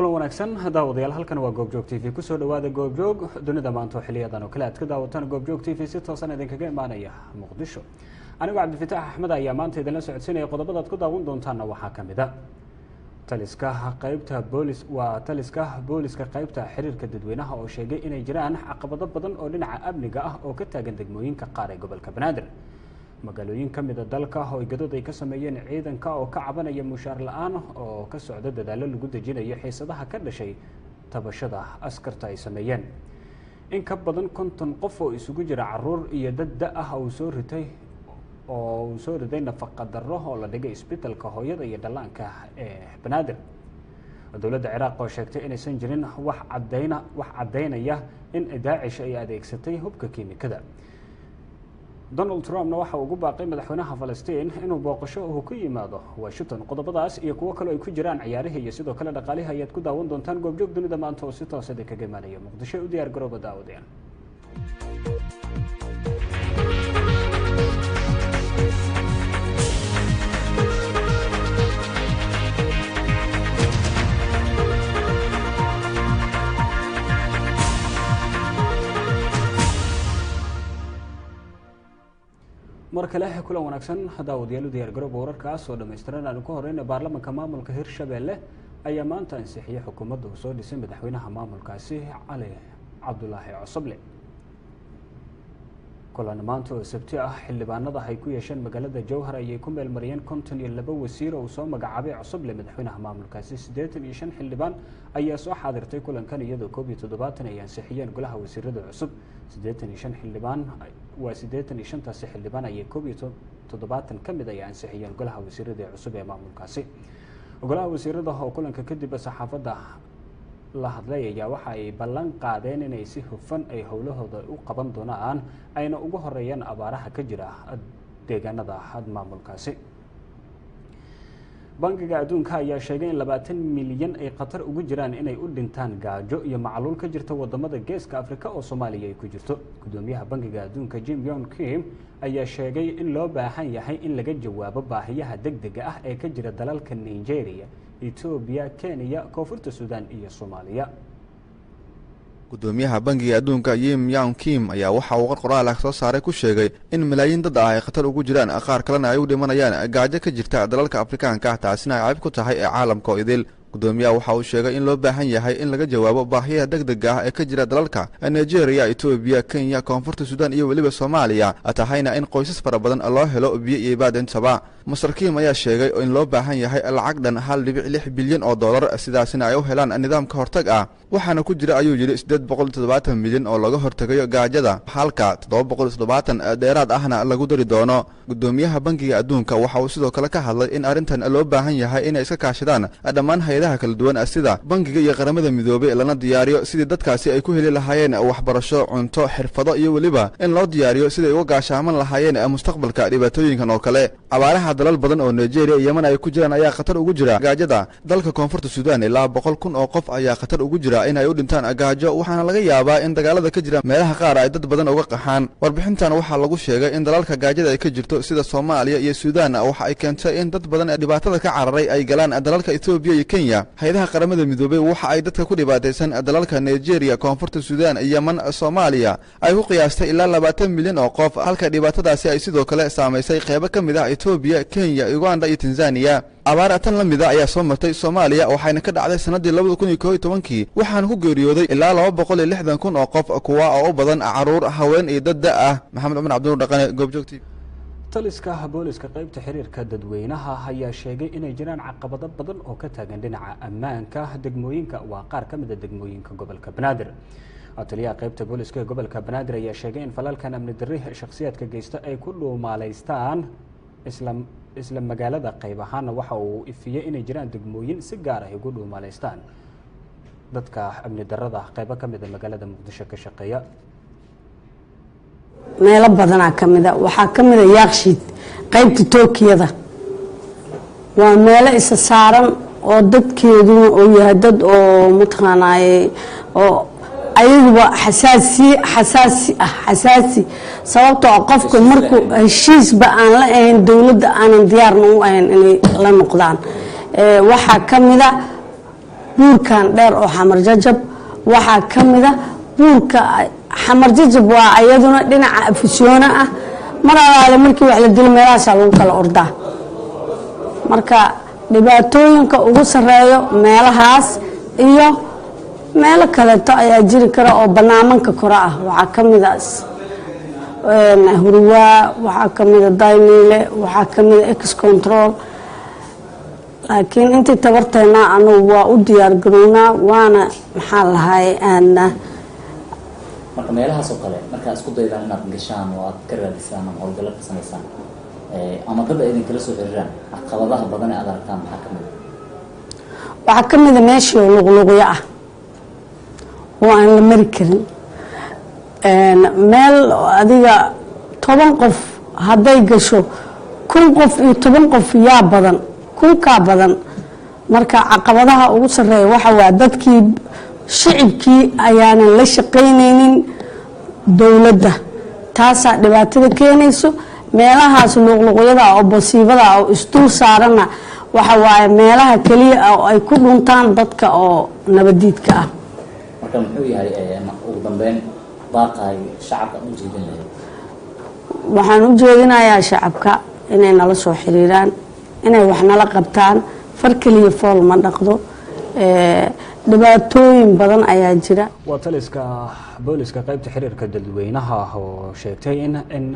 kulan wanaagsan daawadayaal halkan waa goobjoog TV ku soo dhawaada goobjoog dunida maanta xiliyadan oo kale aad ka daawataan goobjoog TV si toosan idinkaga imaanaya Muqdisho anigu Cabdifitaax Axmed ayaa maanta idin la socodsiinaya qodobada aad ku daawan doontaan waxaa kamid ah taliska booliska qaybta xiriirka dadweynaha oo sheegay inay jiraan caqabado badan oo dhinaca amniga ah oo ka taagan degmooyinka qaar ee gobolka Banaadir magaalooyin kamid ah dalka oo gadad ay ka sameeyeen ciidanka oo ka cabanaya mushaar la'aan oo ka socda dadaalo lagu dajinayo xiisadaha ka dhashay tabashada askarta ay sameeyeen in ka badan 50 qof oo isugu jira caruur iyo dad ah oo soo riday nafaqa darro oo la dhigay isbitaalka hooyada iyo dhallaanka ee Banaadir dowladda Ciraaq oo sheegtay inaysan jirin wax cadeynaya in Daesh ay adeegsatay hubka kiimikada Donald Trump waxa uu ugu baaqay madaxweynaha Palestine inuu booqasho uu ku yimaado Washington qodobadaas iyo kuwa kale ay ku jiraan ciyaaraha iyo sidoo kale dhaqaalaha ayaad ku daawan doontaan goobjoog dunida maanta oo si toos ah kaga imaanaya Muqdisho u diyaar garooba daawadeen markale kulan wanaagsan daawadayaal u diyaar garoob wararkaas oo dhameystiran aan ku horeyna baarlamaanka maamulka Hirshabelle ayaa maanta ansixiyay xukuumadda uu soo dhisay madaxweynaha maamulkaasi Cali Cabdulaahi Cosoble kulan maanta oo sabti ah xildhibaanada ay ku yeesheen magaalada Jowhar ayay ku meel mariyeen 52 wasiir oo soo magacaabay Cosoble madaxweynaha maamulkaasi 85 xildhibaan ayaa soo xaadirtay kulankan iyadoo 17 ay ansixiyeen golaha wasiirada cusub 85 xildhibaan waa 85 taasi xildhibaan ayay 17 kamid ay ansixiyeen golaha wasiirada cusub ee maamulkaasi golaha wasiirada oo kulanka kadib saxaafadda la hadlay ayaa waxa ay ballan qaadeen inay si hufan ay howlahooda u qaban doonaan ayna ugu horeeyaan abaaraha ka jira deegaanada maamulkaasi bangiga adduunka ayaa sheegay in 20 milyan ay qatar ugu jiraan inay u dhintaan gaajo iyo macluul ka jirta wadamada geeska Afrika oo Soomaaliya ay ku jirto gudoomiyaha bangiga adduunka Jim Yong Kim ayaa sheegay in loo baahan yahay in laga jawaabo baahiyaha degdega ah ee ka jira dalalka Nigeria Ethiopia Kenya Koonfurta Suudaan iyo Soomaaliya gudoomiyaha bangiga adduunka Jim Yong Kim ayaa waxa uu qoraal soo saaray ku sheegay in malaayiin dad ah ay khatar ugu jiraan qaar kalena ay u dhimanayaan gaajo ka jirta dalalka Afrikaanka taasina ay cayb ku tahay caalamka oo idil gudoomiyaha waxa uu sheegay in loo baahan yahay in laga jawaabo baahiyaha degdega ah ee ka jira dalalka Nigeria Ethiopia Kenya Koonfurta Suudaan iyo waliba Soomaaliya atahayna in qoysas fara badan loo helo biyo iyo baad intaba Mr. Kim ayaa sheegay in loo baahan yahay lacag dhan 1.6 bilyan oo dollar sidaasina ay u helaan nidaamka hortag ah waxaana ku jira ayuu yiri 870 milyan oo laga hortagayo gaajada halka 770 dheeraad ahna lagu dari doono gudoomiyaha bangiga adduunka waxa uu sidoo kale ka hadlay in arintan loo baahan yahay in ay iska kaashadaan dhammaan hay'adaha kala duwan sida bangiga iyo qaramada midoobay lana diyaariyo sidii dadkaasi ay ku heli lahaayeen waxbarasho cunto xirfado iyo waliba in loo diyaariyo sidii ay uga gaashaaman lahaayeen mustaqbalka dhibaatooyinkan oo kale abaaraha dalal badan oo Nigeria iyo Yemen ay ku jiraan ayaa khatar ugu jira gaajada dalka Koonfurta Suudaan ilaa 100,000 oo qof ayaa khatar ugu jira in ay u dhintaan gaajo waxaana laga yaabaa in dagaalada ka jira meelaha qaar ay dad badan uga qaxaan warbixintan waxa lagu sheegay in dalalka gaajada ay ka jirto sida Soomaaliya iyo Suudaan waxa ay keentay in dad badan dhibaatada ka cararay ay galaan dalalka Ethiopia iyo Kenya hay'adaha qaramada midoobay waxa ay dadka ku dhibaataysan dalalka Nigeria Koonfurta Suudaan iyo Yemen Soomaaliya ay ku qiyaastay ilaa 20 milyan oo qof halka dhibaatadaasi ay sidoo kale saameysay qaybo kamid ah Ethiopia Kenya Uganda iyo Tanzania abaaratan la mid ah ayaa soo martay Soomaaliya waxayna ka dhacday sanadii 2011 waxaan ku geeriyooday ilaa 260,000 oo qof kuwa oo u badan caruur haween iyo dad ah Maxamed Cumar Cabdulla Dhaqane goobjoogti taliska booliska qaybta xiriirka dadweynaha ayaa sheegay inay jiraan caqabado badan oo ka taagan dhinaca ammaanka degmooyinka waa qaar kamid ah degmooyinka gobolka Banaadir taliyaha qaybta booliska gobolka Banaadir ayaa sheegay in falalkan amni darri shakhsiyaadka geysta ay ku dhuumaaleystaan isla magaalada qayb ahaan waxa uu ifiyay inay jiraan degmooyin si gaar ah ugu dhuumaaleystaan dadka amni darrada qayb ka mid ah magaalada Muqdisho ka shaqeeya meelo badan kamida waxa kamida Yaaqshiid qaybta Tookiyada waa meelo isa saaran oo dadkeedu oo yahay dad oo mutaqaanay oo ayaguba xasaasi sababtoo qofku markuu heshiisba aan la ahayn dawladda aanan diyaar u ahayn inay la noqdaan waxa kamida buurkan dheer oo xamar jajab waxaa ka mida buurka xamar jajab waa ayaduna dhinaca afisyoona ah mar alaale markii wax la dilo meelahaasaa lagu kala ordaa marka dhibaatooyinka ugu sareeyo meelahaas iyo meelo kaleeto ayaa jiri kara oo banaamanka kore ah waxaa ka mida hurwaa waxaa ka mida dayniile waxaa ka mida ex control laakiin intii tabarteena anugu waa u diyaar garownaa waana maxaa lahaay aana marka meelahaas oo kale markaa isku daydaan inaad gashaan oo aad ka raadisaan ama howlgallo ka samaysaan ama dad idin kala soo xiriiraan caqabadaha badan ee aad aragtaan maxaa ka mid waxaa ka mida meeshii oo luqluqyo ah oo aan la mari karin meel adiga 10 qof hadday gasho 1 qof iyo 10 qof yaa badan kunkaa badan marka caqabadaha ugu sareeya waxa waa dadkii shicibkii ayaanan la shaqaynaynin dowladda taasaa dhibaatada keenayso meelahaas luqluqyada oo basiibada oo isdul saarana waxa waaye meelaha kaliya oo ay ku dhuntaan dadka oo nabadiidka ah marka muxuu yahay ugu dambeyn baaqay shacabka u jeedin lahayd waxaan u jeedinayaa shacabka inay nala soo xiriiraan inay wax nala qabtaan far kaliya fool ma dhaqdo dhibaatooyin badan ayaa jira waa taliska booliska qaybta xiriirka dadweynaha oo sheegtay in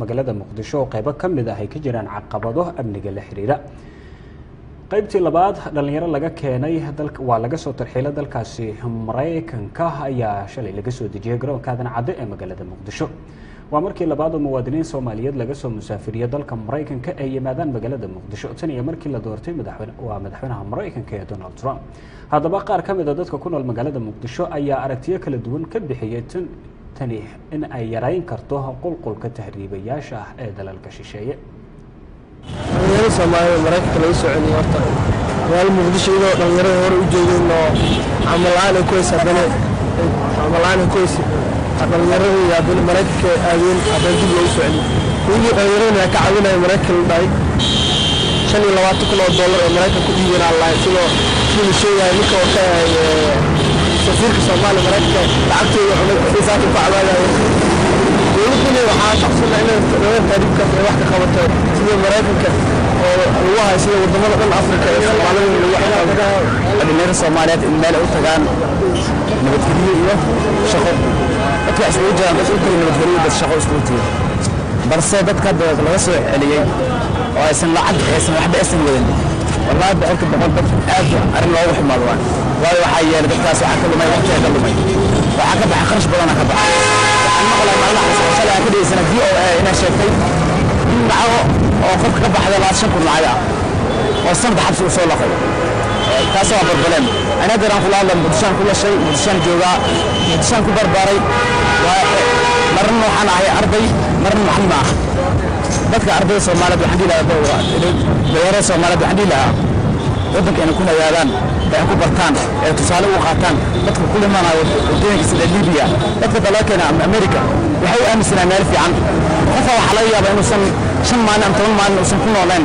magaalada muqdisho qaybo ka mid ah ay ka jiraan caqabado amniga la xiriira qaybtii labaad dhalinyaro laga keenay waa laga soo tarxiilay dalkaasi Mareykanka ayaa shalay laga soo dejiyay garoonka aadan cadde ee magaalada muqdisho waa markii labaad oo muwaadiniin Soomaaliyeed laga soo musaafiriyay dalka Mareykanka ay yimaadaan magaalada muqdisho tan iyo markii la doortay madaxweynaha Mareykanka ee Donald Trump haddaba qaar ka mid ah dadka ku nool magaalada muqdisho ayaa aragtiyo kala duwan ka bixiyay tani in ay yareyn karto qulqulka tahriibayaasha ah ee dalalka shisheeye Soomaaliya Mareykanka lagu soo celiyay horta wal muqdisho iyo dhalinyarada hore u joogeen oo amalaan ku haysadane amalaan ku haysid dhalinyarada iyo abin Mareykanka aadeen adan dib loo soo celiyay kuwii dhalinyarada ka caawinaya Mareykanka dhay $25,000 ee Mareykanka ku dhiibeen Allah sidoo kii sheegay ninka oo ka safiirka Soomaaliya Mareykanka lacagtooda xisaab ku caawinaya dowladda waxaa shaqsiga inay taariikhka wax ka qabato sida Mareykanka oo lagu haysto wadamada dhan Afrika iyo Soomaaliya lagu xaqaa dhalinyarada Soomaaliyeed in meel u tagaan nabadgelyo iyo shaqo dadka isku jiraan dadka nabadgelyo iyo shaqo isku tiir balse dadka laga soo celiyay oo aysan lacag aysan waxba aysan wadin wallahi boqolka boqol dad aad arin loogu xumaado waayo waxa yeelay dadkaas waxa ka lumay waqti ka lumay waxa ka baxay kharash badan ka baxay waxaan maqlay maalmaha shalay ka dhigaysan VOA ina sheegtay in lacago oo qofka ka baxday 25,000 lacag oo sanad xabsi u soo laqay taas waa problem ana garan khulaada muqdishaan kula shay muqdishaan jooga muqdishaan ku barbaaray marna waxaan ahay arday marna waxaan ma dadka ardayda Soomaaliyeed waxaan dilayaa dhalinyarada Soomaaliyeed waxaan dilayaa wadankeena ku nagaadaan ay ku bartaan ee tusaale u qaataan dadka ku limaanayo waddanka sida Liibiya dadka dalkeena Amerika waxay aaminsanaa meel fiican qof waxa laga yaabaa inuu san 5 maalin ama 10 maalin uusan ku nooleen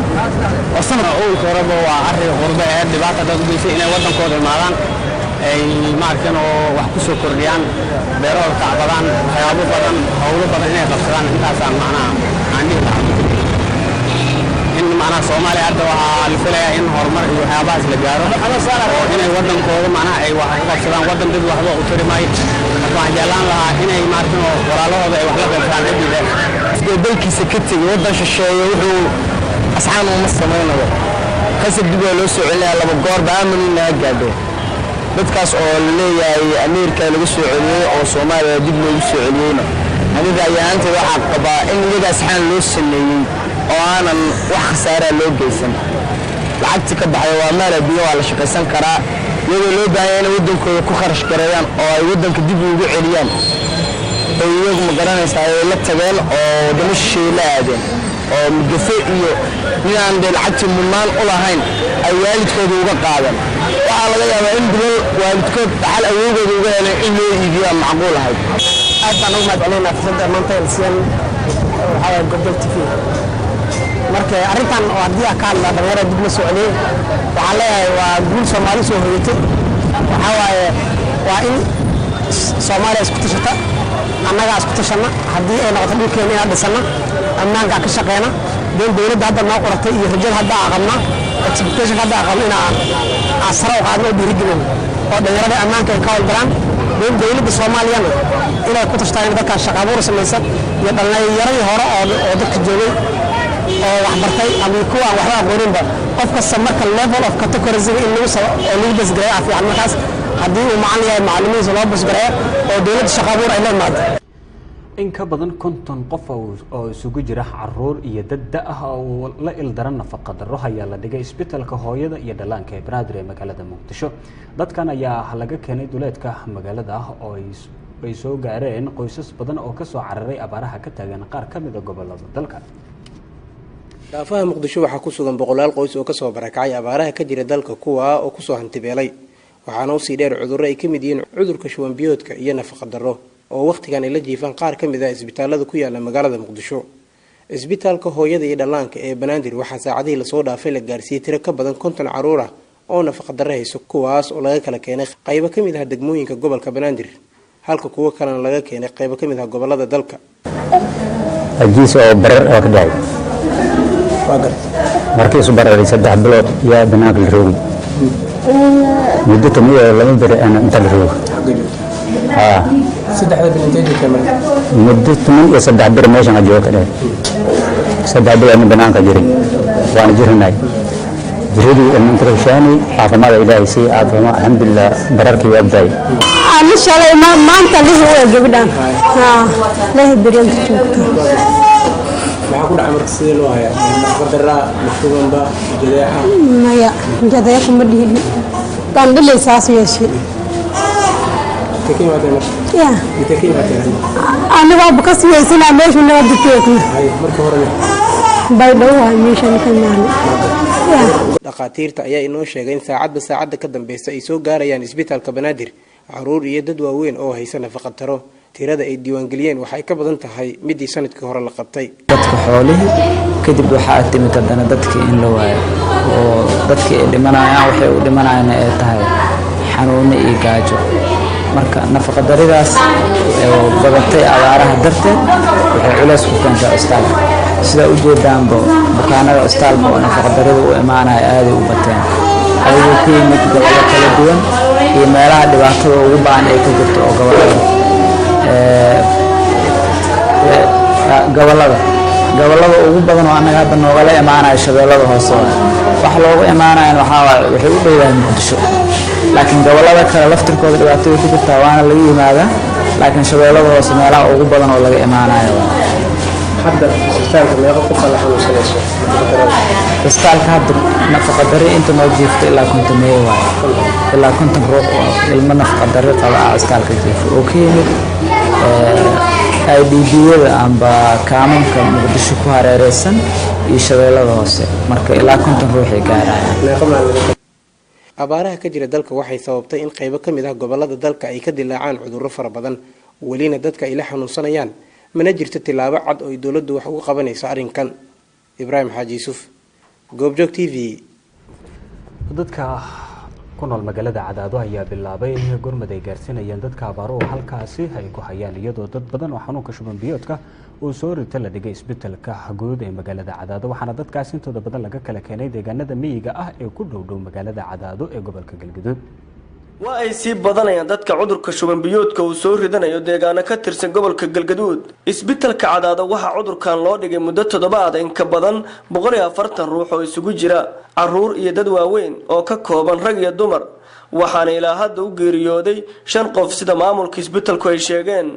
oo sanad oo koraba waa arrin qurba ee dhibaato dad u geysay inay wadankooda imaadaan ay maarkan oo wax ku soo kordhiyaan beeraha tacbadaan waxyaabo badan hawlo badan inay qabsadaan intaas aan macnaha aan dhihi in macnaha Soomaaliya hadda waxa la filayaa in horumar iyo waxyaabahaas la gaaro oo inay wadankooda macnaha ay wax qabsadaan wadan dad waxba u tarimay waxaan jeclaan lahaa inay maarkan oo walaalahooda ay wax la qabtaan cidida isbedelkiisa ka tagay wadan shisheeye wuxuu asxaan uma samaynayo qasab dib loo soo celinayaa laba goor baamanina gaadho dadkaas oo leeyahay Ameerika lagu soo celiyay oo Soomaaliya dib loogu soo celiyayna aniga ayaanta waxa qabaa in iyaga asxaan loo sameeyay oo aanan wax khasaare loo geysan lacagta ka baxay waa meel biyo la shaqaysan karaa iyadoo loo baahan yahay wadankooda ku kharash gareeyaan oo ay wadanka dib ugu celiyaan oo iyagu ma garanaysaa ay la tageen oo wadamo shisheeye la aadeen oo mudafo iyo inaan lacagta mudnaan u lahayn ay waalidkooda uga qaadan waxaa laga yaabaa in bilal waalidkood xal awoodooda uga heleen in loo iibiyo macquul ahayd aad baan ugu mahadcelinaynaa fursadda maanta elsiyan waxaa gobol TV marka arrintan oo haddii ka hadla dhalinyarada dib la socday waxaa leeyahay waa guul Soomaali soo hoyatay waxaa waaye waa in Soomaaliya isku tashata annaga isku tashana haddii ay noqoto dhulkeena inaan dhisana ammaanka ka shaqeyna dowladda hadda noo qoratay iyo rajada hadda aqabna expectation hadda aqabna inaan asra u qaadno dhiirigelin oo dhalinyarada ammaanka ay ka howlgalaan dowladda Soomaaliyana inay ku tashtaan dadka shaqo abuur samaysan iyo dhalinyaradii hore oo dadka joogay oo wax bartay ama kuwa waxba aqooninba qof kasta marka level of categories in lagu soo lagu basgaray afiican markaas haddii uu macallin yahay macallimiinta loo basgaray oo dowladda shaqo abuur ay leedahay in ka badan 50 qof oo isugu jira caruur iyo dad ah oo la ildaran nafaqa darro ayaa la dhigay isbitaalka hooyada iyo dhallaanka ee Banaadir ee magaalada Muqdisho dadkan ayaa laga keenay duleedka magaalada oo ay soo gaareen qoysas badan oo ka soo cararay abaaraha ka taagan qaar ka mid ah gobollada dalka daafaha Muqdisho waxaa ku sugan boqolaal qoys oo ka soo barakacay abaaraha ka jira dalka kuwa oo ku soo hantibeelay waxaana u sii dheer cudurro ay ka mid yihiin cudurka shuban biyoodka iyo nafaqa darro oo waqtigan ay la jiifaan qaar ka mid ah isbitaalada ku yaala magaalada Muqdisho isbitaalka hooyada iyo dhallaanka ee Banaadir waxaa saacadihii la soo dhaafay la gaarsiiyay tiro ka badan 50 caruur ah oo nafaqa darro hayso kuwaas oo laga kala keenay qaybo ka mid ah degmooyinka gobolka Banaadir halka kuwa kalena laga keenay qaybo ka mid ah gobolada dalka ajiis oo barar oo ka dhacay markii soo bararay 3 bilood yaa banaanka la roogay muddo tamiyo lama bari ana inta la roogay saddexda bilood ee kamid muddo tamiyo 3 bir meeshan ajoog ka dhacay 3 bilood banaanka jiray waan jirnay jiradii inta ka shaani caafimaad ilaahay si caafimaad alxamdulillah bararkii waa day aan shalay maanta lihi waa gabadhan lahi bariyan joogto waxaa ku dhacay marka sidee loo hayaa qadara mashruubanba jadeeca maya jadeeca ma dhihin kan dhilay saas yeeshay takii ma tahay ya takii ma tahay aniga waa ka siyaasana meesha noo diteekna marka hore bay dhawaa meesha kan maali dhaqaatiirta ayaa inoo sheegay in saacadba saacadda ka dambaysa ay soo gaarayaan isbitaalka Banaadir caruur iyo dad waaweyn oo haysan nafaqa darro tirada ay diiwaan galiyeen waxay ka badan tahay midii sanadkii hore la qabtay dadka xoolaha kadib waxa timid hadana dadkii in la waayo oo dadkii ay dhimanayaan waxay u dhimanayaan ay tahay xanuun iyo gaajo marka nafaqa darridaas oo badatay abaaraha darteed waxay culays ku keentay isbitaalka sida u jeedaanba bukaanada isbitaalka oo nafaqa darrida u imaanaya aad u bateen ayuu ku yimid gobollo kala duwan iyo meelaha dhibaatada ugu baahan ay ka jirto oo gobolada ugu badan oo anaga hadda noogala imaanaya shabeellada hoose wax loogu imaanayaan waxay u dhowyaan Muqdisho laakiin gobolada kale laftirkooda dhibaatada ku jirta waana laga yimaadaa laakiin shabeellada hoose meelaha ugu badan oo laga imaanayo hadda isbitaalka meeqa qof la xanuunsanayso isbitaalka hadda nafaqa darro inta noo jiifta ilaa 50 meey waay ilaa 50 ruux oo ilmo nafaqa darro qaba isbitaalka jiifta oo ka yimid IDB-yada amba kaamanka Muqdisho ku hareeraysan iyo shabeellada hoose marka ilaa 50 ruux ay gaarayaan abaaraha ka jira dalka waxay sababtay in qaybo ka mid ah gobolada dalka ay ka dilaacaan cudurro fara badan walina dadka ay la xanuunsanayaan mana jirto tilaabo cad oo dawladdu wax uga qabanayso arrinkan Ibrahim Xaaji Yuusuf Goobjoog TV dadka ku nool magaalada Cadaado ayaa bilaabay in gurmad ay gaarsiinayaan dadka abaaro halkaasi ay ku hayaan iyadoo dad badan oo xanuunka shuban biyoodka uu soo rita la dhigay isbitaalka guud ee magaalada Cadaado waxaana dadkaas intooda badan laga kala keenay deegaanada miyiga ah ee ku dhow magaalada Cadaado ee gobolka Galgaduud waa ay sii badanayaan dadka cudurka shuban biyoodka uu soo ridanayo deegaano ka tirsan gobolka Galgaduud isbitaalka Cadaado waxa cudurkan loo dhigay muddo 7 in ka badan 140 ruux oo isugu jira caruur iyo dad waaweyn oo ka kooban rag iyo dumar waxaana ilaa hadda u geeriyooday 5 qof sida maamulka isbitaalku ay sheegeen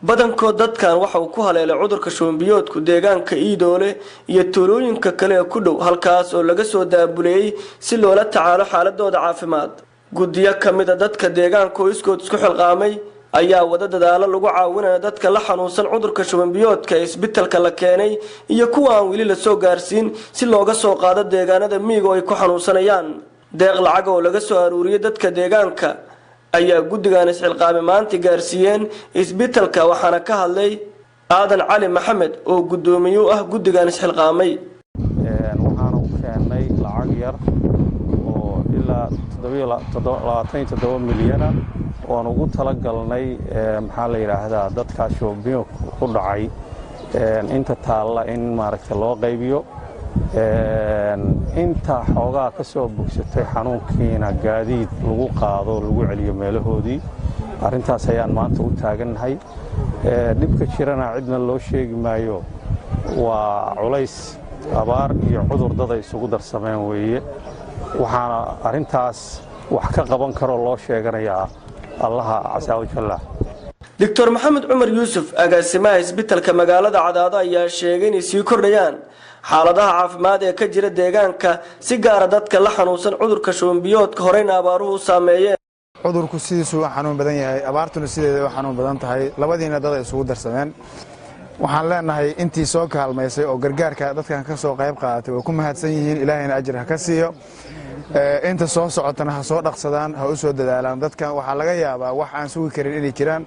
badankood dadkan waxa uu ku haleelay cudurka shuban biyoodku deegaanka Iidoole iyo tuulooyinka kale ee ku dhow halkaas oo laga soo daabuleeyay si loola tacaalo xaaladooda caafimaad guddiyo kamida dadka deegaanka oo iskood isku xilqaamay ayaa wada dadaalo lagu caawinayo dadka la xanuunsan cudurka shuban biyoodka ee isbitaalka la keenay iyo kuwa aan weli la soo gaarsiin si looga soo qaado deegaanada miyiga oo ay ku xanuunsanayaan deeq lacag oo laga soo aruuriyay dadka deegaanka ayaa guddigan isxilqaamay maanta gaarsiiyeen isbitaalka waxaana ka hadlay Aadan Cali Maxamed oo gudoomiye ah guddigan isxilqaamay 27 milyan oon ugu talagalnay maxaa la yiraahdaa dadka shubanbiyood ku dhacay inta taalla in maaragtay loo qaybiyo inta xoogaa ka soo bogsatay xanuunkiina gaadiid lagu qaado lagu celiyo meelahoodii arrintaas ayaan maanta u taagannahay dhibka jirana cidna loo sheegi maayo waa culays abaar iyo cudur dad ay isugu darsameen weeye waxaana arrintaas wax ka qaban karo loo sheeganayaa allaha casa wajalla doctor maxamed cumar yuusuf agaasimaha isbitaalka magaalada Cadaado ayaa sheegay inay sii kordhayaan xaaladaha caafimaad ee ka jira deegaanka si gaar ah dadka la xanuunsan cudurka shubanbiyoodka horeyna abaaruhu saameeyeen cudurku sidiisu waa xanuun badan yahay abaartuna sideeda waa xanuun badan tahay labadiina dad ay isugu darsameen waxaan leenahay intii soo kaalmaysay oo gargaarka dadkan ka soo qayb qaadatay way ku mahadsan yihiin ilaahayna ajir ha ka siiyo inta soo socotana ha soo dhaqsadaan ha u soo dadaalaan dadkan waxaa laga yaabaa wax aan sugi karin inay jiraan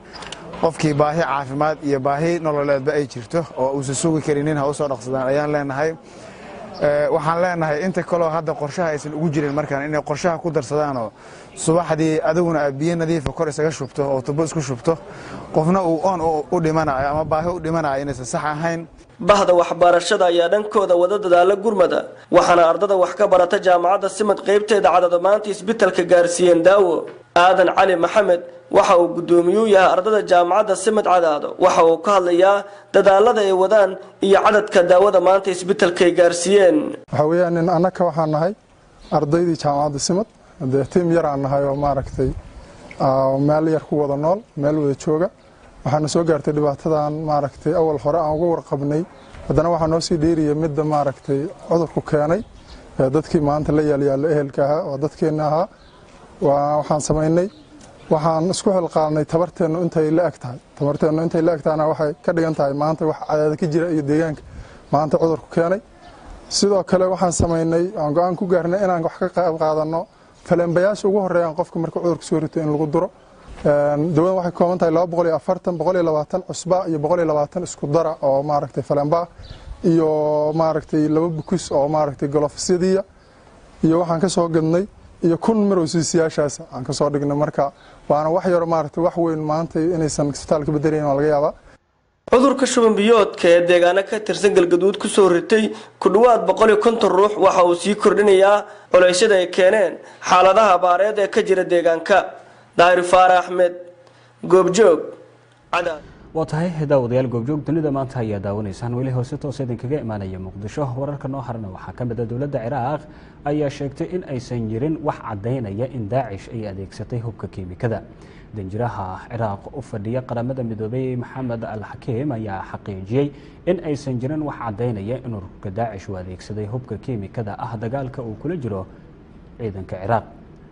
qofkii baahi caafimaad iyo baahi nololeedba ay jirto oo uusan sugi karinin ha u soo dhaqsadaan ayaan leenahay waxaan leenahay inta kaloo hadda qorshaha aysan ugu jirin markaan inay qorshaha ku darsadaanoo subaxdii adiguna aad biyo nadiifa kor isaga shubto oo tubo isku shubto qofna uu oon u dhimanayo ama baahi u dhimanayo inaysan sax ahayn bahda waxbarashada ayaa dhankooda wada dadaala gurmada waxaana ardada wax ka barata jaamacadda Simad qaybteeda Cadaado maanta isbitaalka gaarsiiyeen daawo aadan cali maxamed waxa uu gudoomiyuu yahay ardada jaamacadda Simad Cadaado waxa uu ka hadlayaa dadaalada ay wadaan iyo cadadka daawada maanta isbitaalka gaarsiiyeen waxa weeyaan in anaka waxaan nahay ardaydii jaamacadda Simad tiim yar aan nahay oo maaragtay meel yar ku wada nool meel wada jooga waxaana soo gaartay dhibaatadan maaragtay awal hore aan uga warqabnay haddana waxaa noo sii dheeriyay midda maaragtay cudurku keenay dadkii maanta la yaalyaalo ehelka ahaa oo dadkeenna ahaa waxaan samaynay waxaan isku xilqaadnay tabarteennu intay la eg tahayna waxay ka dhigan tahay maanta wax Cadaado ka jira iyo deegaanka maanta cudurku keenay sidoo kale waxaan samaynay aan go'aan ku gaarnay inaan wax ka qayb qaadano falanbayaasha ugu horeeyaan qofka marka cudurku soo rito in lagu duro dawladda waxay kooban tahay 240 120 cusba iyo 120 isku dara oo maaragtay falanba iyo maaragtay laba bukus oo maaragtay golofsidiya iyo waxaan ka soo gadnay iyo kun marowsiisyaashaas aan ka soo dhignay marka waana wax yar maaragtay wax weyn maanta inaysan isbitaalka bedelayeen oo laga yaabaa cudurka shubanbiyoodka ee deegaana ka tirsan Galgaduud ku soo ritay ku dhawaad 150 ruux waxa uu sii kordhinayaa culeysyada ay keeneen xaaladaha abaareed ee ka jira deegaanka Daahir Faarax Ahmed goobjoog Cadaad waa tahay daawadayaal goobjoog dunida maanta ayaa daawanaysaan weli hoose toos idinkaga imaanaya Muqdisho wararka noo harana waxaa ka mid ah dawladda Ciraaq ayaa sheegtay in aysan jirin wax cadeynaya in Daacish ay adeegsatay hubka kiimikada danjiraha Ciraaq u fadhiya qaramada midoobay Maxamed Al-Hakim ayaa xaqiijiyay in aysan jirin wax cadeynaya in ururka Daacish uu adeegsaday hubka kiimikada dagaalka uu kula jiro ciidanka Ciraaq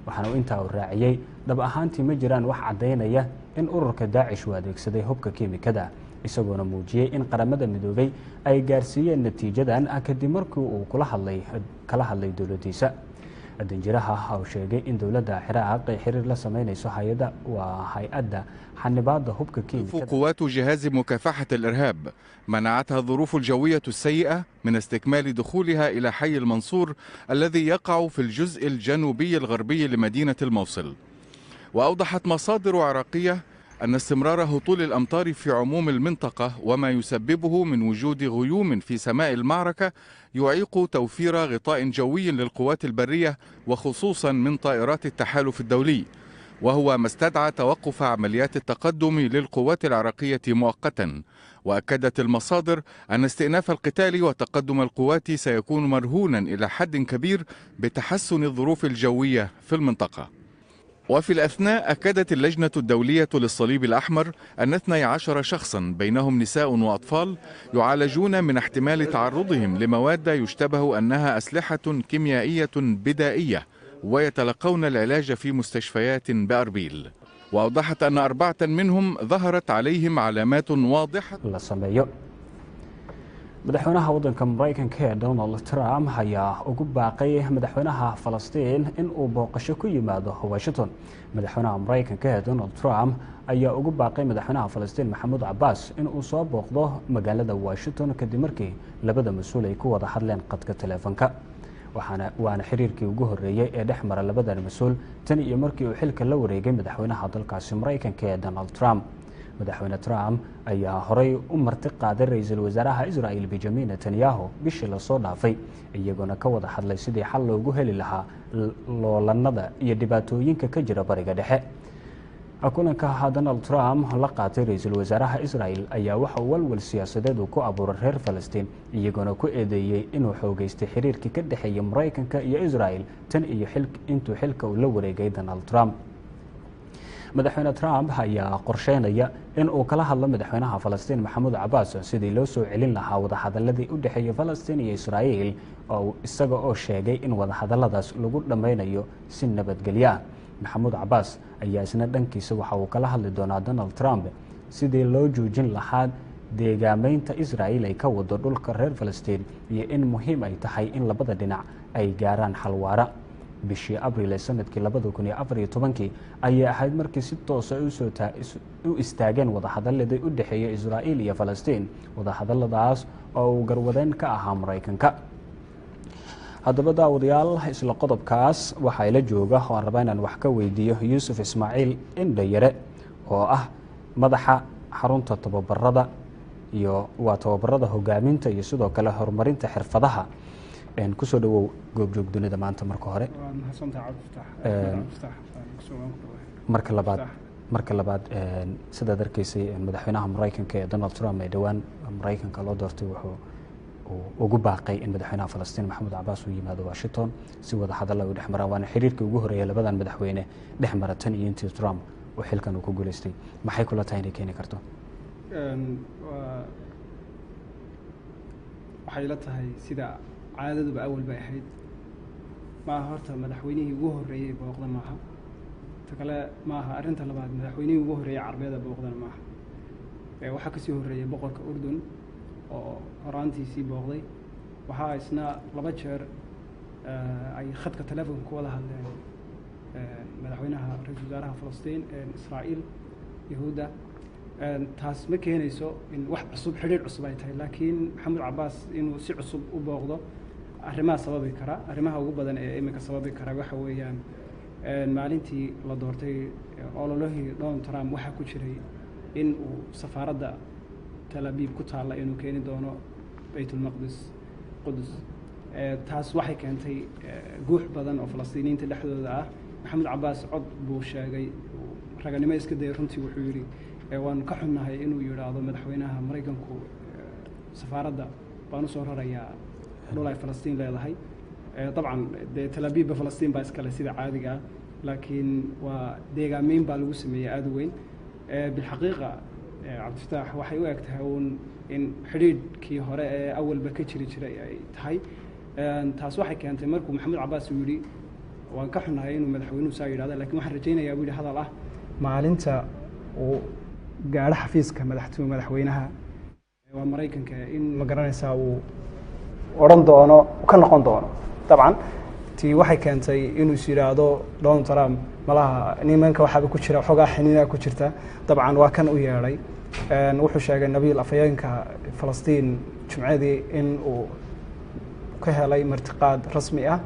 waxaana uu intaa raaciyay dhab ahaantii ma jiraan wax cadeynaya in ururka Daacish uu adeegsaday hubka kiimikada isagoona muujiyay in qaramada midoobay ay gaarsiiyeen natiijadan kadib markii uu kala hadlay dawladdiisa danjiraha oo sheegay in dawladda Ciraaq ay xiriir la sameynayso hay'adda xanibaadda hubka kiimikada قوات جهاز مكافحة الإرهاب منعتها الظروف الجوية السيئة من استكمال دخولها إلى حي المنصور الذي يقع في الجزء الجنوبي الغربي لمدينة الموصل وأوضحت مصادر عراقية أن استمرار هطول الأمطار في عموم المنطقة وما يسببه من وجود غيوم في سماء المعركة يعيق توفير غطاء جوي للقوات البرية وخصوصا من طائرات التحالف الدولي وهو ما استدعى توقف عمليات التقدم للقوات العراقية مؤقتا وأكدت المصادر أن استئناف القتال وتقدم القوات سيكون مرهونا إلى حد كبير بتحسن الظروف الجوية في المنطقة وفي الأثناء أكدت اللجنة الدولية للصليب الأحمر أن 12 شخصا بينهم نساء وأطفال يعالجون من احتمال تعرضهم لمواد يشتبه أنها أسلحة كيميائية بدائية ويتلقون العلاج في مستشفيات بأربيل وأوضحت أن 4 منهم ظهرت عليهم علامات واضحة madaxweynaha waddanka Mareykanka ee Donald Trump ayaa ugu baaqay madaxweynaha Falastiin in uu booqasho ku yimaado Washington madaxweynaha Mareykanka ee Donald Trump ayaa ugu baaqay madaxweynaha Falastiin Maxamuud Cabbaas in uu soo booqdo magaalada Washington kadib markii labada mas'uul ay ku wada hadleen qadka telefoonka waana xiriirkii ugu horeeyey ee dhex mara labadan mas-uul tan iyo markii uu xilka la wareegay madaxweynaha dalkaasi Mareykanka ee Donald Trump. madaxweyne Trump ayaa horey u marti qaaday ra'iisul wasaaraha Israel Benjamin Netanyahu bishii la soo dhaafay, iyaguna ka wada hadlay sidii xal loogu heli lahaa loolanada iyo dhibaatooyinka ka jira bariga dhexe. kulanka Donald Trump la qaatay ra'iisul wasaaraha Israel ayaa waxa uu walwal siyaasadeed ku abuuray reer Falastiin, iyaguna ku eedeeyay inuu xoogeystay xiriirkii ka dhexeeya Mareykanka iyo Israel tan iyo intuu xilka uu la wareegay Donald Trump. madaxweyne Trump ayaa qorsheynaya in uu kala hadlo madaxweynaha Falastiin Maxamuud Cabbaas sidii loo soo celin lahaa wadahadaladii u dhexeeyay Falastiin iyo Israel, oo isaga oo sheegay in wadahadaladaas lagu dhameynayo si nabadgelyo ah. Maxamuud Cabbaas ayaa isna dhankiisa waxa uu kala hadli doonaa Donald Trump sidii loo joojin lahaa deegaameynta Israel ay ka wado dhulka reer Falastiin iyo in muhiim ay tahay in labada dhinac ay gaaraan xal waara. bishii Abriil ee sanadkii 2014 ayay ahayd markii si toos ah u istaageen wadahadaladii u dhexeeyay Israel iyo Falastiin, wadahadaladaas oo uu garwadeen ka ahaa Mareykanka. haddaba daawadayaal, isla qodobkaas waxaa ila jooga oo aan rabaa inaan wax ka weydiiyo Yuusuf Ismaaciil Indhayare oo ah madaxa xarunta tababarada iyo tababarada hogaaminta iyo sidoo kale horumarinta xirfadaha. kusoo dhawow goobjoog dunida maanta marka hore. marka labaad sidaad arkaysay madaxweynaha Mareykanka ee Donald Trump ee dhawaan Mareykanka loo doortay wuxuu ugu baaqay in madaxweynaha Falastiin Maxamuud Cabbaas uu yimaado Washington si wada hadal ay dhex maraan, waana xiriirkii ugu horeeyay labadan madaxweyne dhex mara tan iyo intii Trump uu xilkan uu ku guuleystay. maxay kula tahay inay keeni karto? waxay la tahay sida caadaduba awal bay ahayd, maaha horta madaxweynihii ugu horeeyay booqda maaha, ta kale maaha arrinta labaad madaxweynihii ugu horeeyay carbeeda booqdana maaha. waxaa kasii horeeyay boqorka Urdun oo horaantiisii booqday. waxaa isna 2 jeer ay khadka telefoonka ku wada hadleen madaxweynaha ra'iisul wasaaraha Falastiin Israel Yahuuda. taas ma keenayso in wax cusub xiriir cusub ay tahay, laakiin Maxamuud Cabbaas inuu si cusub u booqdo arrimaha sababi kara. arrimaha ugu badan ee imika sababi kara waxa weeyaan maalintii la doortay ololihii Donald Trump waxaa ku jiray in uu safaaradda Tel Aviv ku taalla inuu keeni doono Baytul Maqdis Qudus. taas waxay keentay guux badan oo Falastiiniyiinta dhexdooda ah. Maxamuud Cabbaas cod buu sheegay, raganimo iska day, runtii wuxuu yidhi waanu ka xunnahay inuu yidhaahdo madaxweynaha Mareykanku safaaradda baan usoo rarayaa dhul ay Falastiin leedahay. dabcan dee Tel Aviv Falastiin baa iskale sida caadiga ah, laakiin waa deegaameyn baa lagu sameeyey aad u weyn. bilxaqiiqa cabdifataax waxay u eg tahay uun in xidhiidhkii hore ee awalba ka jiri jiray ay tahay. taas waxay keentay markuu Maxamuud Cabbaas uu yidhi waan ka xunnahay inuu madaxweynuhu saa yidhahdo, laakiin waxaan rajaynayaa buu yidhi hadal ah maalinta uu gaadho xafiiska madaxweynaha waa Mareykanka in ma garanaysaa uu odhan doono ka noqon doono. dabcan tii waxay keentay inuu is yidhaahdo Donald Trump malaha nimanka waxaaba ku jira xogaa xiniina ku jirta. dabcan waa kan u yeedhay. wuxuu sheegay Nabiil afayeenka Falastiin jumcadii in uu ka helay martiqaad rasmi ah.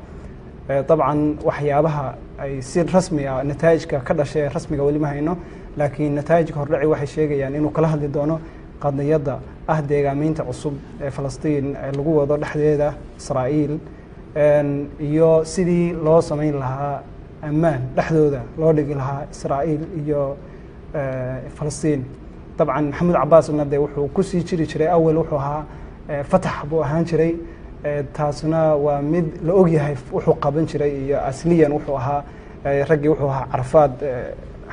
dabcan waxyaabaha ay si rasmi ah nataa'ijka ka dhashay rasmiga weli ma hayno, laakiin nataa'ijka hordhaci waxay sheegayaan inuu kala hadli doono qadiyadda ah deegaameynta cusub ee Falastiin ee lagu wado dhexdeeda Israa'iil, iyo sidii loo samayn lahaa ammaan dhexdooda loo dhigi lahaa Israa'iil iyo Falastiin. dabcan Maxamuud Cabbaasna dee wuxuu ku sii jiri jiray awal wuxuu ahaa fatax buu ahaan jiray. taasna waa mid la ogyahay wuxuu qaban jiray iyo asliyan wuxuu ahaa raggii wuxuu ahaa Carafaad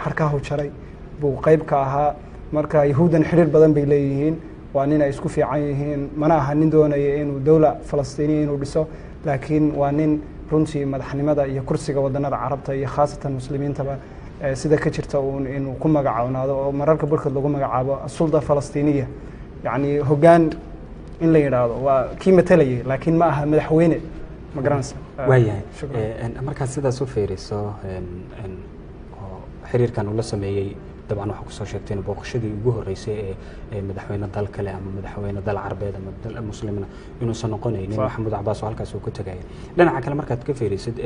xarkaha u jaray buu qayb ka ahaa. marka Yahuudan xiriir badan bay leeyihiin, waa nin ay isku fiican yihiin, mana aha nin doonaya inuu dawla Falastiiniya inuu dhiso, laakiin waa nin runtii madaxnimada iyo kursiga wadanada carabta iyo khaasatan muslimiintaba sida ka jirta inuu ku magacawnaado oo mararka barkood lagu magacaabo sulda Falastiiniya, yacni hoggaan in la yidhaahdo waa kii matalayay, laakiin ma aha madaxweyne. ma garanaysa waayahay markaad sidaas u fiiriso xiriirkan uu la sameeyey dabcan waxaa kusoo sheegteen booqashadii ugu horreysay ee madaxweyne dal kale ama madaxweyne dal carbeed ama dal muslimna inuusan noqonaynin maxamuud cabaas oo halkaas uu ku tagaya dhinaca kale markaad ka fiirisid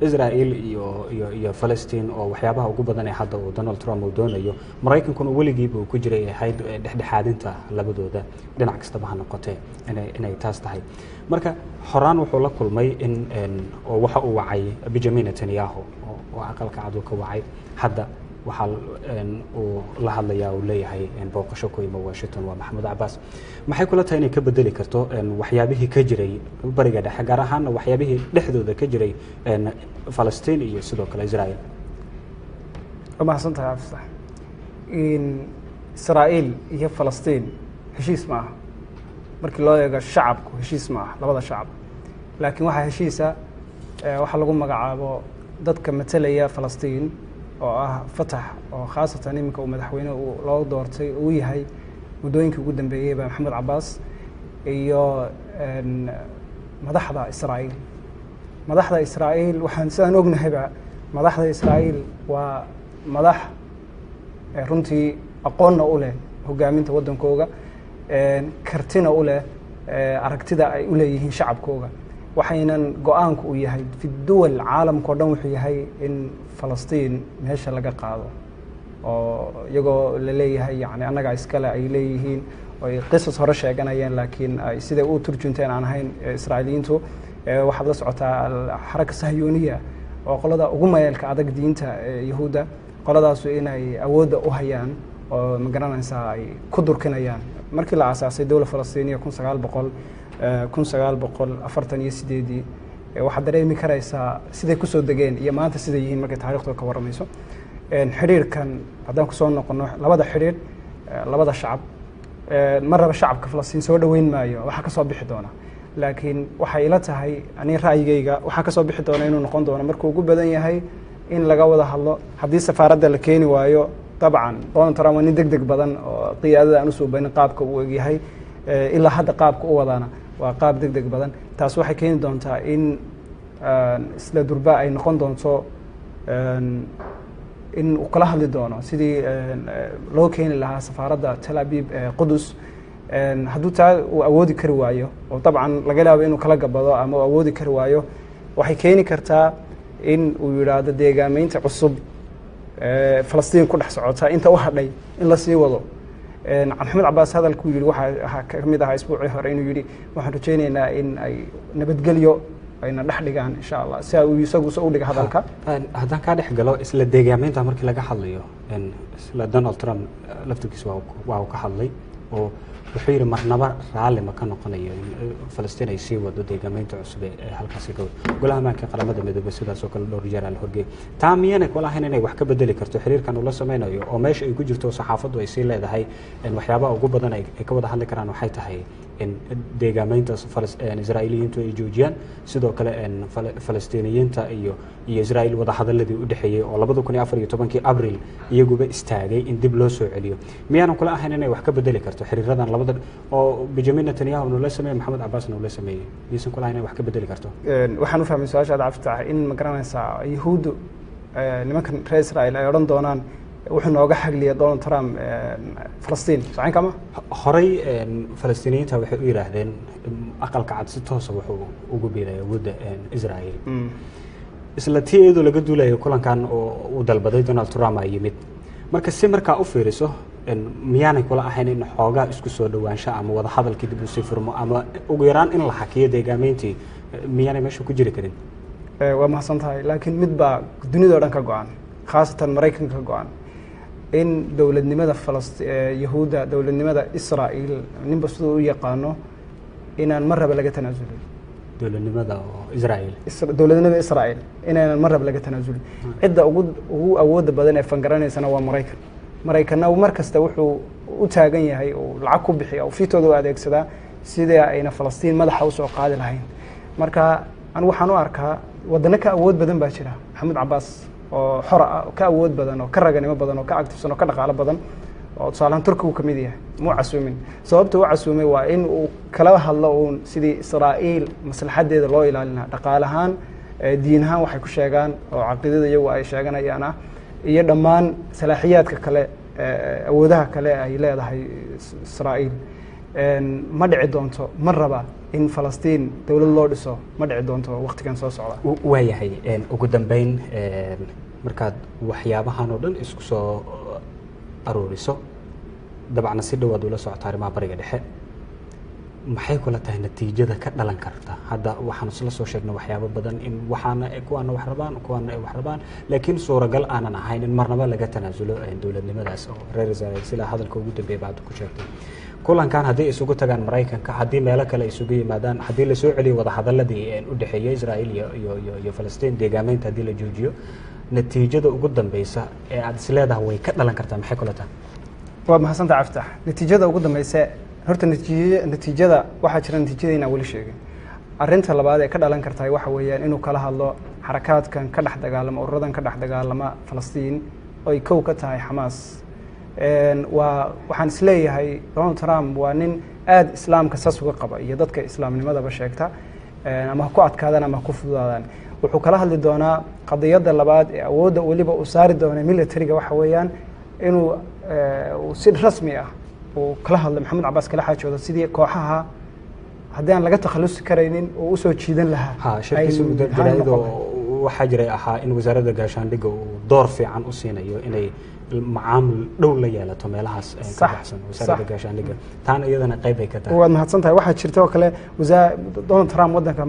Israel iyo Palestine oo waxyaabaha ugu badan ee hadda uu Donald Trump uu doonayo Mareykankuna weligiiba uu ku jiray ahayd dhexdhexaadinta labadooda dhinac kastaba ha noqotee inay taas tahay marka horaan wuxuu la kulmay in oo waxa uu wacay Benjamin Netanyahu oo aqalka cad ka wacay hadda waxa uu la hadlayaa uu leeyahay booqasho ku yimid Washington waa Maxamuud Cabaas maxay kula tahay inay ka bedeli karto waxyaabihii ka jiray bariga dhexe gaar ahaan waxyaabihii dhexdooda ka jiray Palestine iyo sidoo kale Israel ma xasantahay afsax in Israel iyo Palestine heshiis ma aha markii loo eego shacabku heshiis ma aha labada shacab laakiin waxa heshiisa waxa lagu magacaabo dadka matalaya Palestine oo ah Fatah oo khaasatan iminka uu madaxweyne loo doortay uu yahay mudooyinkii ugu dambeeyay Maxamuud Cabaas iyo madaxda Israel waxaan sidaan ognahayba madaxda Israel waa madax runtii aqoonna u leh hogaaminta wadankooda kartina u leh aragtida ay u leeyihiin shacabkooda waxaynan go'aanku u yahay fi duwal caalamka oo dhan wuxuu yahay in Palestine meesha laga qaado oo iyagoo la leeyahay yani annaga iskale ay leeyihiin oo ay qisas hore sheeganayeen laakiin ay sida uu turjunteen aan ahayn Israailiyiintu waxaad la socotaa xaraka Sahyuuniya oo qolada ugu mayeelka adag diinta Yahuuda qoladaasu inay awoodda u hayaan oo ma garanaysaa ay ku durkinayaan markii la aasaasay dawladda Falastiiniya 1948 waxaad dareemi karaysaa siday kusoo degeen iyo maanta siday yihiin markay taariikhdu ka waramayso xiriirkan haddaan kusoo noqono labada xiriir labada shacab marraba shacabka Falastiin soo dhaweyn maayo waxa ka soo bixi doona laakiin waxay ila tahay ani raayigayga waxa ka soo bixi doona inuu noqon doono markuu ugu badan yahay in laga wada hadlo haddii safaaradda la keeni waayo dabcan Donald Trump waa nin degdeg badan oo qiyaadada aan u soo bayn qaabka uu egyahay ilaa hadda qaabka u wadana waa qaab degdeg badan taas waxay keeni doontaa in isla durba ay noqon doonto in uu kala hadli doono sidii loo keeni lahaa safaaradda Tel Aviv Qudus hadduu taa uu awoodi kari waayo oo dabcan laga yaabo inuu kala gabado ama uu awoodi kari waayo waxay keeni kartaa in uu yiraahdo deegaameynta cusub Falastiin ku dhex socota inta u hadhay in la sii wado Maxamuud Cabaas hadalku yiri waxa ka mid ah isbuucii hore inuu yiri waxaan rajaynaynaa in ay nabadgelyo ayna dhex dhigaan insha Allah si uu isagu soo dhiga hadalka haddaan ka dhex galo isla deegaameynta markii laga hadlayo isla Donald Trump laftigiisa waa uu ka hadlay oo wuxuu yiri marnaba raalli ma ka noqonayo in Falastiin ay sii wado deegaameynta cusub ee halkaas golaha amaanka qaramada midoobay sidaas oo kale dhowr jeer la horgeeyay taamiyana kula ahayn inay wax ka bedeli karto xiriirkan uu la sameeyo oo meesha ay ku jirto saxaafadu ay sii leedahay in waxyaabaha ugu badan ay ka wada hadli karaan waxay tahay in deegaameynta Israailiyiintu ay joojiyaan sidoo kale Falastiiniyiinta iyo Israa'iil wada hadaladii u dhaxeeyay oo 2014 Abriil iyaguba istaagay in dib loo soo celiyo miyaan kula ahayn inay wax ka bedeli karto xiriiradan labada oo Benjamin Netanyahu uu la sameeyay Maxamuud Cabaas uu la sameeyay miisan kula ahayn wax ka bedeli karto waxaan u fahmay su'aasha aftaa in ma garanaysaa Yahuudu nimankan reer Israa'iil ay oran doonaan wuxuu nooga xagliya Donald Trump Falastiin saxan kama horay Falastiiniyiinta waxay u yiraahdeen aqalka cad si toos ah wuxuu ugu biiray awoodda Israa'iil isla tiyeedu laga duulayo kulankan oo uu dalbaday Donald Trump ay yimid marka si markaa u fiiriso miyaanay kula ahayn in xoogaa isku soo dhawaansho ama wada hadalkii dib u sii furmo ama ugu yaraan in la xakiyo deegaameyntii miyaanay meesha ku jiri karin waa mahadsantahay laakiin mid baa dunida dhan ka go'an khaasatan Mareykanka ka go'an in dawladnimada Yahuuda dawladnimada Israa'iil ninba sidoo u yaqaano inaan marraba laga tanaasulin dawladnimada dawladnimada Israa'iil inaan marraba laga tanaasulin cidda ugu awoodda badan ee fangaranaysana waa Mareykanna mar kasta wuxuu u taagan yahay oo lacag ku bixiya oo fiitooda u adeegsada sidii ayna Falastiin madaxa u soo qaadi lahayn marka anigu waxaan u arkaa wadana ka awood badan baa jira Maxamuud Cabaas oo xor ah ka awood badan oo ka raganimo badan oo ka actifsan oo ka dhaqaale badan oo tusaalahan Turkiga ka mid yahay muu casuumin sababta uu casuumay waa in uu kala hadlo sidii Israa'iil maslaxadeeda loo ilaalin lahaa dhaqaalahaan diin ahaan waxay ku sheegaan oo caqiidada iyagu ay sheeganayaan iyo dhammaan salaaxiyaadka kale awoodaha kale ay leedahay Israa'iil ma dhici doonto ma raba in Falastiin dawlad loo dhiso ma dhici doonto waqtigan soo socda. waayahay ugu dambeyn markaad waxyaabahan oo dhan isku soo arooriso dabcan si dhawaad ula socotaa arrimaha bariga dhexe maxay kula tahay natiijada ka dhalan karta hadda waxaan isla soo sheegnay waxyaabo badan in waxaana kuwaana wax rabaan kuwaana ay wax rabaan laakiin suuragal aanan ahayn in marnaba laga tanaasulo dowladnimadaas oo reer Israa'iil sida hadalka ugu dambeeyay baad ku sheegtay kulankan haddii isugu tagaan Mareykanka haddii meelo kale isugu yimaadaan haddii la soo celiyo wada hadaladii u dhaxeeyay Israa'iil iyo Falastiin deegaameynta haddii la joojiyo natiijada ugu dambeysa ee aad isleedahay way ka dhalan kartaa maxay kula tahay waa mahadsantahay Aftax natiijada ugu dambeysa horta natiijada waxaa jira natiijadayna wali sheegin arinta labaad ee ka dhalan kartaa waxa weeyaan inuu kala hadlo xarakaadkan ka dhex dagaalama ururadan ka dhex dagaalama Falastiin oo ay kow ka tahay Xamaas waxaan isleeyahay Donald Trump waa nin aad islaamka saas uga qaba iyo dadka islaamnimadaba sheegta ama ku adkaadaan ama ku fududaadaan wuxuu kala hadli doonaa qadiyada labaad ee awoodda waliba uu saari doono militariga waxa weeyaan inuu si rasmi ah uu kala hadlo Maxamed Cabbaas kala xaajoodo sidii kooxaha haddii aan laga takhalusi karaynin oo u soo jiidan lahaa shirkiisa muddo waxaa jiray ahaa in wasaaradda gaashaandhigga uu door fiican u siinayo inay macaamil dhow la yeelato meelahaas ka baxsan wasaaradda gaashaandhigga taana iyadana qayb ay ka tahay waad mahadsantahay waxaa jirta oo kale Donald Trump waddanka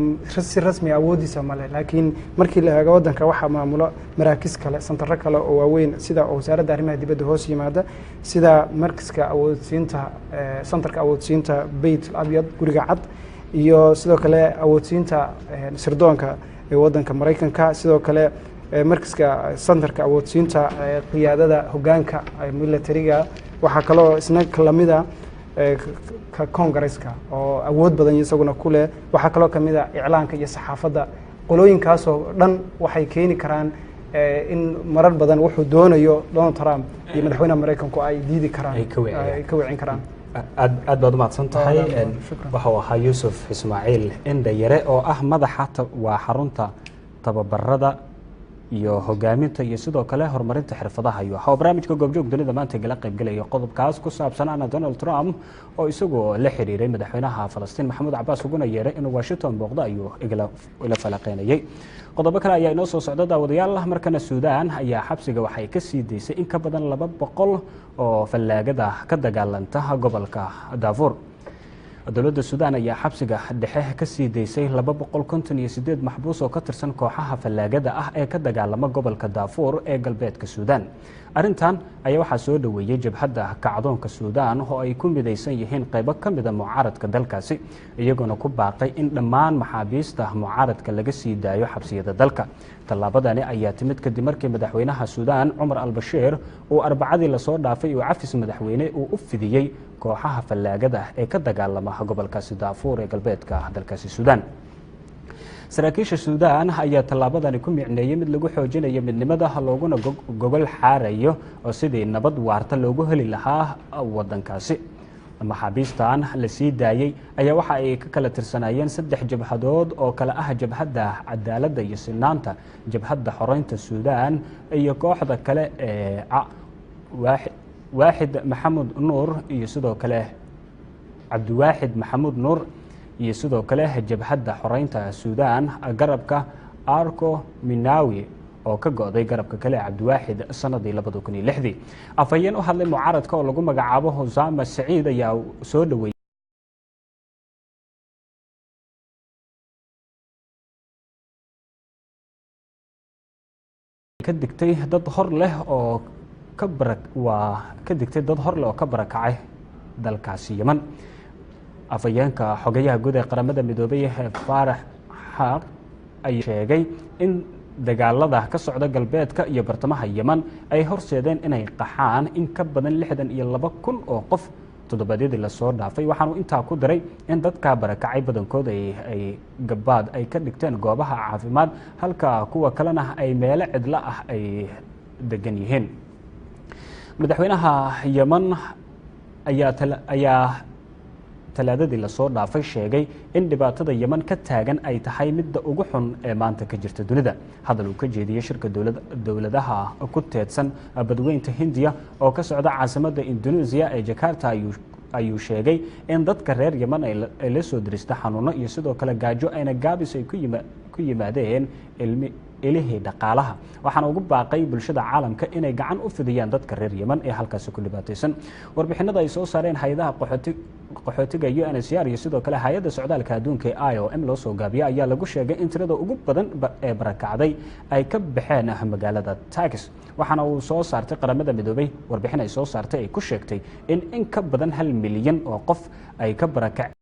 si rasmi awoodiisa male laakiin markii la eego waddanka waxaa maamulo maraakiis kale santaro kale oo waaweyn sida wasaaradda arrimaha dibadda hoos yimaada sida markiska awoodsiinta santarka awoodsiinta Bayt al-Abyad guriga cad iyo sidoo kale awoodsiinta sirdoonka ee waddanka Mareykanka sidoo kale markiska santarka awoodsiinta qiyaadada hoggaanka militariga waxaa kaloo isna lamida ka Congress-ka oo awood badan isaguna ku leh waxaa kaloo kamida iclaanka iyo saxaafadda qolooyinkaas oo dhan waxay keeni karaan in marar badan wuxuu doonayo Donald Trump iyo madaxweynaha Mareykanku ay diidi karaan ay ka wicin karaan aad baad u mahadsan tahay waxa uu ahaa Yuusuf Ismaaciil Indhayare oo ah madaxa waa xarunta tababarada iyo hogaaminta iyo sidoo kale horumarinta xirfadaha iyo waxa barnaamijka goobjoog dunida maanta gala qayb galay qodobkaas ku saabsan Donald Trump oo isagu la xiriiray madaxweynaha Falastiin Maxamed Cabbaas uguna yeeray in Washington booqdo ayuu ila falaqeynayay qodobo kale ayaa inoo soo socda daawadayaal markana Suudaan ayaa xabsiga waxay ka sii deysay in ka badan 200 oo fallaagada ka dagaalanta gobolka Darfur dowladda Suudaan ayaa xabsiga dhexe ka sii deysay 258 maxbuus oo ka tirsan kooxaha fallaagada ah ee ka dagaalama gobolka Darfur ee galbeedka Suudaan arintan ayaa waxaa soo dhaweeyay jabhadda kacdoonka Suudaan oo ay ku midaysan yihiin qaybo ka mid ah mucaaradka dalkaasi iyagoo ku baaqay in dhammaan maxaabiista mucaaradka laga sii daayo xabsiyada dalka tallaabadani ayaa timid kadib markii madaxweynaha Suudaan Umar al-Bashir uu arbacadii la soo dhaafay uu cafis madaxweyne uu u fidiyay kooxaha fallaagada ee ka dagaalama gobolkaasi Darfur ee galbeedka dalkaasi Suudaan saraakiisha Suudaan ayaa tallaabadani ku micneeyay mid lagu xoojinayo midnimada looguna gogol xaarayo oo sidii nabad waarta loogu heli lahaa wadankaasi maxaabiistan la sii daayay ayaa waxa ay ka kala tirsanayeen 3 jabhadood oo kala ah jabhadda cadaaladda iyo sinaanta jabhadda xoreynta Suudaan iyo kooxda kale ee waaxid Maxamuud Nuur iyo sidoo kale Cabdiwaaxid Maxamuud Nuur iyo sidoo kale jabhadda xoreynta Suudaan garabka Arko Minawi oo ka go'day garabka kale Cabdiwaaxid sanadii 2006 afayeen u hadlay mucaaradka oo lagu magacaabo Husama Saciid ayaa soo dhaweeyay ka digtay dad hor leh oo ka barakacay dalkaasi Yemen afayeenka xogayaha guud ee qaramada midoobay Faarax Xaq ay sheegay in dagaalada ka socda galbeedka iyo bartamaha Yemen ay horseedeen inay qaxaan in ka badan 62,000 oo qof toddobaadkii la soo dhaafay waxaanu intaa ku daray in dadka barakacay badankooda ay gabaad ay ka dhigteen goobaha caafimaad halka kuwa kalena ay meelo cidla ah ay degan yihiin madaxweynaha Yemen ayaa talaadadii lasoo dhaafay sheegay in dhibaatada yeman ka taagan ay tahay midda ugu xun ee maanta ka jirta dunida. hadal uu ka jeediyey shirka dowladaha ku teedsan badweynta hindiya oo ka socda caasimadda indonesia ee jakarta ayuu sheegay in dadka reer yeman ay la soo dirista xanuuno iyo sidoo kale gaajo ayna gaabis ay ku yimaadeen ilihii dhaqaalaha. waxaana ugu baaqay bulshada caalamka inay gacan u fidiyaan dadka reer yeman ee halkaasi ku dhibaataysan. warbixinada ay soo saareen hay-adaha qaxootiga UNHCR iyo sidoo kale hay-adda socdaalka adduunka ee IOM loo soo gaabiya ayaa lagu sheegay in tirada ugu badan ee barakacday ay ka baxeen magaalada Taakis. waxaana uu soo saartay qaramada midoobay warbixin ay soo saartay ay ku sheegtay in ka badan 1 milyan oo qof ay ka barakaceen